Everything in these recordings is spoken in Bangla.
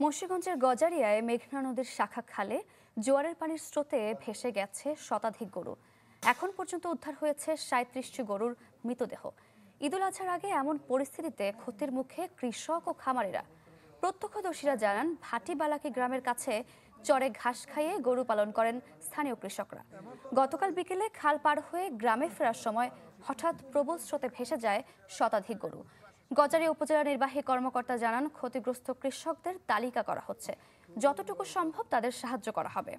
মুন্সিগঞ্জের গজারিয়ায় মেঘনা নদীর শাখা খালে জোয়ারের পানির স্রোতে ভেসে গেছে শতাধিক গরু। এখন পর্যন্ত উদ্ধার হয়েছে ৩৭টি গরুর মৃতদেহ। ঈদুল আজহার আগে এমন পরিস্থিতিতে ক্ষতির মুখে কৃষক ও খামারিরা। প্রত্যক্ষদর্শীরা জানান, ভাটিবালাকি গ্রামের কাছে চরে ঘাস খাইয়ে গরু পালন করেন স্থানীয় কৃষকরা। গতকাল বিকেলে খাল পার হয়ে গ্রামে ফেরার সময় হঠাৎ প্রবল স্রোতে ভেসে যায় শতাধিক গরু। গজারিয়া উপজেলা নির্বাহী কর্মকর্তা জানান, ক্ষতিগ্রস্ত কৃষকদের তালিকা করা হচ্ছে, যতটুকু সম্ভব তাদের সাহায্য করা হবে।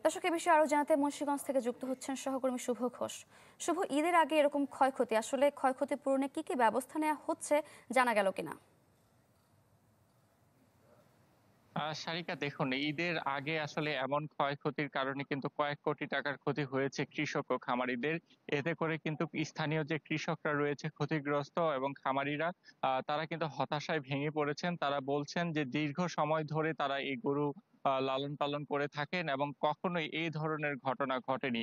দর্শক, এ বিষয়ে আরো জানাতে মুন্সিগঞ্জ থেকে যুক্ত হচ্ছেন সহকর্মী শুভ ঘোষ। শুভ, ঈদের আগে এরকম ক্ষয়ক্ষতি, আসলে ক্ষয়ক্ষতি পূরণে কি কি ব্যবস্থা নেওয়া হচ্ছে জানা গেল কিনা? সারিকা, দেখুন, ঈদের আগে আসলে এমন ক্ষয়ক্ষতির কারণে কিন্তু কয়েক কোটি টাকার ক্ষতি হয়েছে কৃষক ও খামারিদের। এতে করে কিন্তু স্থানীয় যে কৃষকরা রয়েছে ক্ষতিগ্রস্ত এবং খামারিরা তারা কিন্তু হতাশায় ভেঙে পড়েছেন। তারা বলছেন যে দীর্ঘ সময় ধরে তারা এই গরু লালন পালন করে থাকেন এবং কখনোই এই ধরনের ঘটনা ঘটেনি।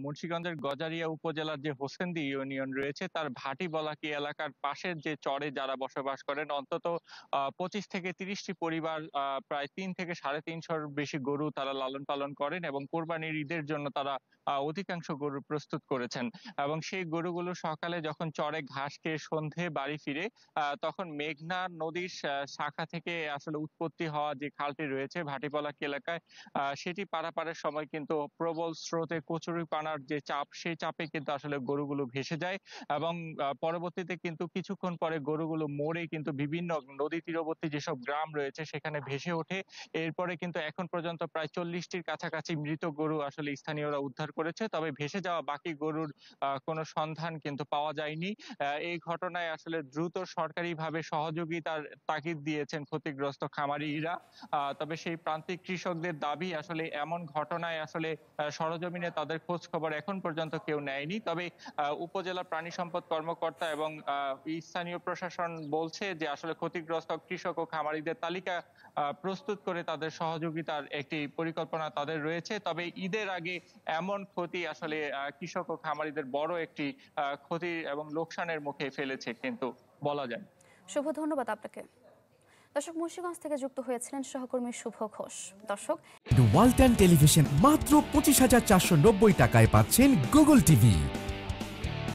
মুন্সিগঞ্জের গজারিয়া উপজেলার যে হোসেন্দি ইউনিয়ন রয়েছে তার ভাটিবলাকি এলাকার পাশের যে চরে যারা বসবাস করেন, অন্তত 25 থেকে 30টি পরিবার প্রায় 3 থেকে 350-র বেশি গরু তারা লালন পালন করেন এবং কোরবানির ঈদের জন্য তারা অধিকাংশ গরু প্রস্তুত করেছেন। এবং সেই গরুগুলো সকালে যখন চরে ঘাস খেয়ে সন্ধে বাড়ি ফিরে, তখন মেঘনা নদীর শাখা থেকে আসলে উৎপত্তি হওয়া যে খালটি রয়েছে ভাটিপলাকি এলাকায়, সেটি পারাপারের সময় কিন্তু প্রবল স্রোতে কচুরিপানার যে চাপ, সেই চাপে কিন্তু আসলে গরুগুলো ভেসে যায় এবং পরবর্তীতে কিন্তু কিছুক্ষণ পরে গরুগুলো মরে কিন্তু বিভিন্ন নদী তীরবর্তী যেসব গ্রাম রয়েছে সেখানে ভেসে ওঠে। এরপরে কিন্তু এখন পর্যন্ত প্রায় 40টির কাছাকাছি মৃত গরু আসলে স্থানীয়রা উদ্ধার করেছে, তবে ভেসে যাওয়া বাকি গরুর কোনো সন্ধান কিন্তু পাওয়া যায়নি। এই ঘটনায় আসলে দ্রুত সরকারিভাবে সহযোগিতার তাগিদ দিয়েছেন ক্ষতিগ্রস্ত খামারিরা। তবে সেই প্রান্তিক কৃষকদের দাবি, আসলে এমন ঘটনায় আসলে সরজমিনে তাদের খোঁজ খবর এখন পর্যন্ত কেউ নেয়নি। তবে উপজেলা প্রাণী সম্পদ কর্মকর্তা এবং স্থানীয় প্রশাসন বলছে যে আসলে ক্ষতিগ্রস্ত কৃষক ও খামারিদের তালিকা প্রস্তুত করে তাদের সহযোগিতার একটি পরিকল্পনা তাদের রয়েছে। তবে ঈদের আগে এমন ক্ষতি আসলে কৃষক ও খামারিদের বড় একটি ক্ষতি এবং লোকসানের মুখে ফেলেছে কিন্তু বলা যায়। শুভ, ধন্যবাদ আপনাকে। দর্শক, মুন্সিগঞ্জ থেকে যুক্ত হয়েছিলেন সহকর্মী শুভ ঘোষ। দর্শক, ওয়ালটন টেলিভিশন মাত্র 25,490 টাকায় পাচ্ছেন গুগল টিভি।